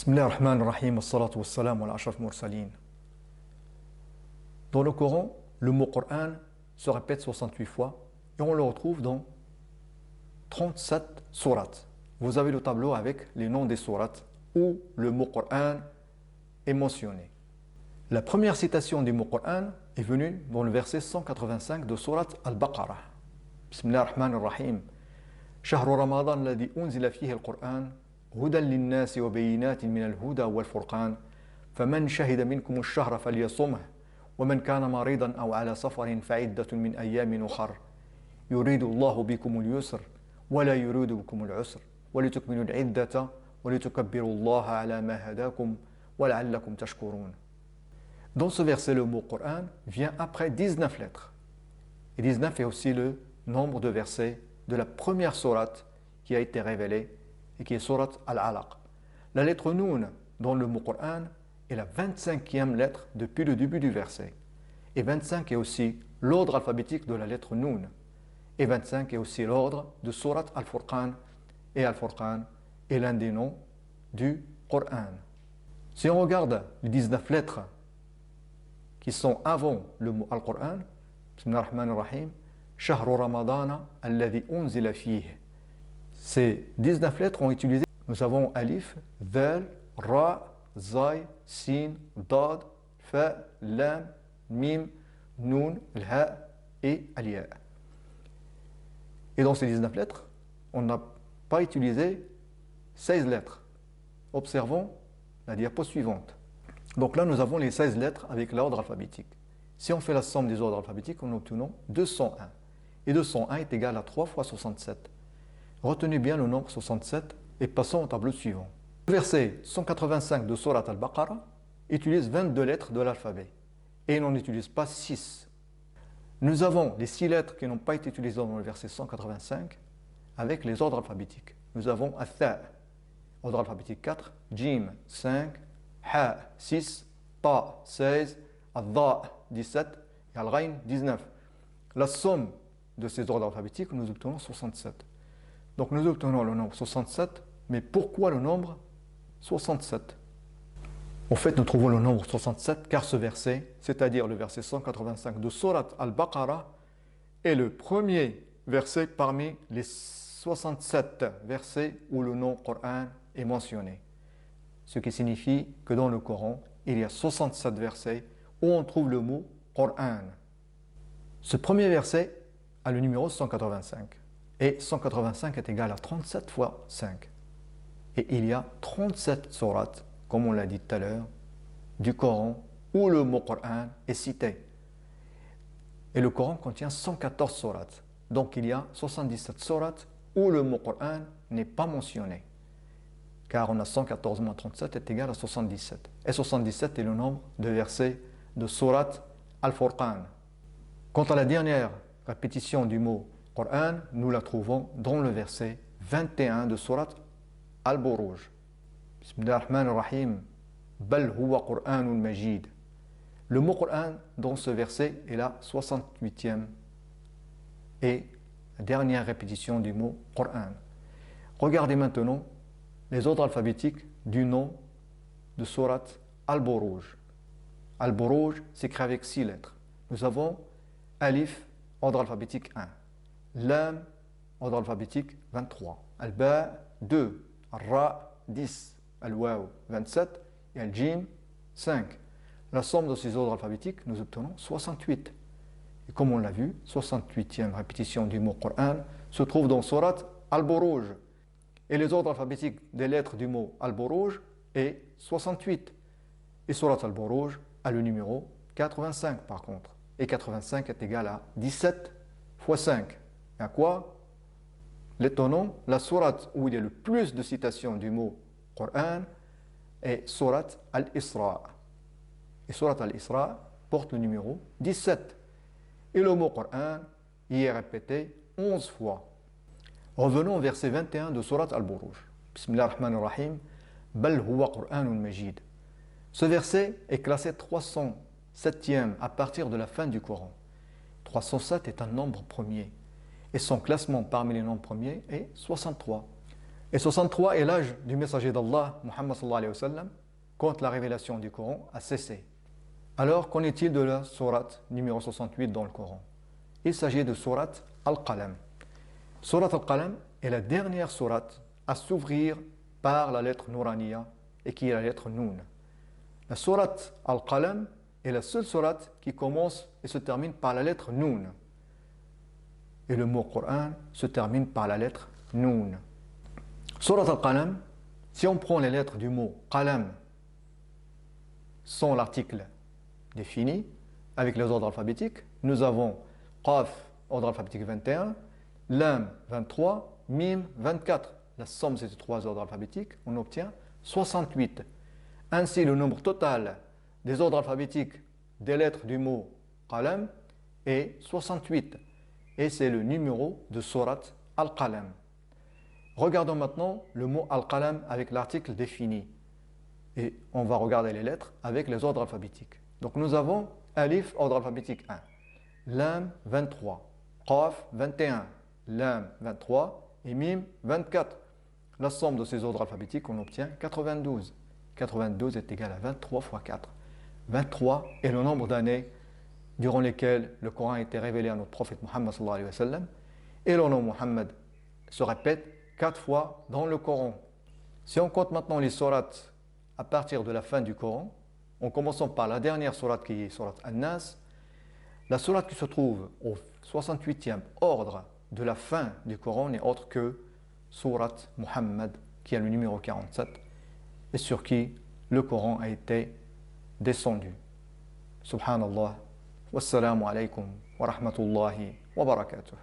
Bismillah ar-Rahman ar-Rahim, as-salatu was-salam ala ashraf mursalin. Dans le Coran, le mot Coran se répète 68 fois et on le retrouve dans 37 sourates. Vous avez le tableau avec les noms des sourates où le mot Coran est mentionné. La première citation du mot Coran est venue dans le verset 185 de sourate Al-Baqarah. Bismillah ar-Rahman ar-Rahim. شهر رمضان الذي أنزل فيه القرآن هدى للناس وبينات من الهدى والفرقان فمن شهد منكم الشهر فليصمه ومن كان مريضا أو على سفر فعدة من أيام أخر يريد الله بكم اليسر ولا يريد بكم العسر ولتكملوا العدة ولتكبروا الله على ما هداكم ولعلكم تشكرون. Dans ce verset, le mot Coran vient après 19 lettres. Et 19 est aussi le nombre de versets de la première sourate qui a été révélée et qui est sourate Al-Alaq. La lettre Noun dans le mot Coran est la 25e lettre depuis le début du verset. Et 25 est aussi l'ordre alphabétique de la lettre Noun. Et 25 est aussi l'ordre de sourate Al-Furqan. Et Al-Furqan est l'un des noms du Coran. Si on regarde les 19 lettres qui sont avant le mot Al-Qur'an, Bismillah ar-Rahman ar-Rahim, Shahru Ramadana alladhi unzila fihi. Ces 19 lettres ont utilisé, nous avons Alif, Dhal, Ra, Zay, Sin, Dad, Fa, Lam, Mim, Nun, Ha et Al-Ya. Et dans ces 19 lettres, on n'a pas utilisé 16 lettres. Observons la diapo suivante. Donc là, nous avons les 16 lettres avec l'ordre alphabétique. Si on fait la somme des ordres alphabétiques, on obtient 201. Et 201 est égal à 3 fois 67. Retenez bien le nombre 67 et passons au tableau suivant. Le verset 185 de Surat Al-Baqarah utilise 22 lettres de l'alphabet. Et il n'en utilise pas 6. Nous avons les 6 lettres qui n'ont pas été utilisées dans le verset 185 avec les ordres alphabétiques. Nous avons Al-Tha, ordre alphabétique 4, Jim 5, Ha 6, Ta 16, Al-Dha 17 et Al-Ghain 19. La somme de ces ordres alphabétiques, nous obtenons 67. Donc nous obtenons le nombre 67, mais pourquoi le nombre 67? En fait, nous trouvons le nombre 67 car ce verset, c'est-à-dire le verset 185 de Surat Al-Baqarah, est le premier verset parmi les 67 versets où le nom Coran est mentionné. Ce qui signifie que dans le Coran, il y a 67 versets où on trouve le mot Coran. Ce premier verset a le numéro 185. Et 185 est égal à 37 fois 5. Et il y a 37 sourates, comme on l'a dit tout à l'heure, du Coran où le mot Coran est cité. Et le Coran contient 114 sourates. Donc il y a 77 sourates où le mot Coran n'est pas mentionné. Car on a 114 moins 37 est égal à 77. Et 77 est le nombre de versets de sourate Al-Furqan. Quant à la dernière répétition du mot Coran, nous la trouvons dans le verset 21 de sourate Al-Buruj. Bismillah ar-Rahman ar-Rahim. Bal huwa Qur'anun Majid. Le mot Coran dans ce verset est la 68e et dernière répétition du mot Coran. Regardez maintenant les ordres alphabétiques du nom de sourate Al-Buruj. Al-Buruj s'écrit avec 6 lettres. Nous avons Alif, ordre alphabétique 1. Lam, ordre alphabétique 23. Al-Ba, 2. Al-Ra, 10. Al-Waw, 27. Et Al-Jim, 5. La somme de ces ordres alphabétiques, nous obtenons 68. Et comme on l'a vu, 68e répétition du mot Coran se trouve dans sourate Al-Buruj. Et les ordres alphabétiques des lettres du mot Al-Buruj est 68. Et sourate Al-Buruj a le numéro 85 par contre. Et 85 est égal à 17 fois 5. Et à quoi? L'étonnant, la sourate où il y a le plus de citations du mot Coran est sourate Al-Isra. Et sourate Al-Isra porte le numéro 17. Et le mot Coran y est répété 11 fois. Revenons au verset 21 de sourate Al-Buruj. Bismillah ar-Rahman ar-Rahim. Bal huwa Qur'anun Majid. Ce verset est classé 307e à partir de la fin du Coran. 307 est un nombre premier. Et son classement parmi les nombres premiers est 63. Et 63 est l'âge du messager d'Allah, Muhammad sallallahu alayhi wa sallam, quand la révélation du Coran a cessé. Alors, qu'en est-il de la sourate numéro 68 dans le Coran? Il s'agit de sourate Al-Qalam. Sourate Al-Qalam est la dernière sourate à s'ouvrir par la lettre Nouraniya et qui est la lettre Noun. La sourate Al-Qalam est la seule sourate qui commence et se termine par la lettre Noun. Et le mot Coran se termine par la lettre Noun. Sourate Al-Qalam, si on prend les lettres du mot Qalam sans l'article défini, avec les ordres alphabétiques, nous avons Qaf, ordre alphabétique 21, Lam 23, Mim 24. La somme de ces trois ordres alphabétiques, on obtient 68. Ainsi, le nombre total des ordres alphabétiques des lettres du mot Qalam est 68. Et c'est le numéro de sourate Al-Qalam. Regardons maintenant le mot Al-Qalam avec l'article défini. Et on va regarder les lettres avec les ordres alphabétiques. Donc nous avons Alif, ordre alphabétique 1, Lam 23, Qaf 21, Lam 23 et Mim 24. La somme de ces ordres alphabétiques, on obtient 92. 92 est égal à 23 fois 4. 23 est le nombre d'années durant lesquelles le Coran a été révélé à notre prophète Muhammad sallallahu alayhi wa sallam. Et le nom Muhammad se répète 4 fois dans le Coran. Si on compte maintenant les sourates à partir de la fin du Coran, en commençant par la dernière sourate qui est sourate An-Nas, la sourate qui se trouve au 68e ordre de la fin du Coran n'est autre que sourate Muhammad, qui a le numéro 47, et sur qui le Coran a été descendu. Subhanallah. Wassalamu alaikum wa rahmatullahi wa barakatuh.